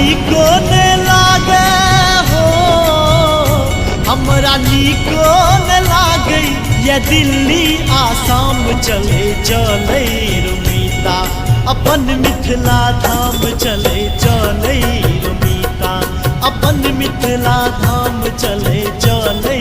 नीको ने लागे हो, हमरा नीको ने लागे ये दिल्ली आसाम चले चले रुमीता, अपन मिथिला धाम चले चले रुमीता, अपन मिथिला धाम चले चले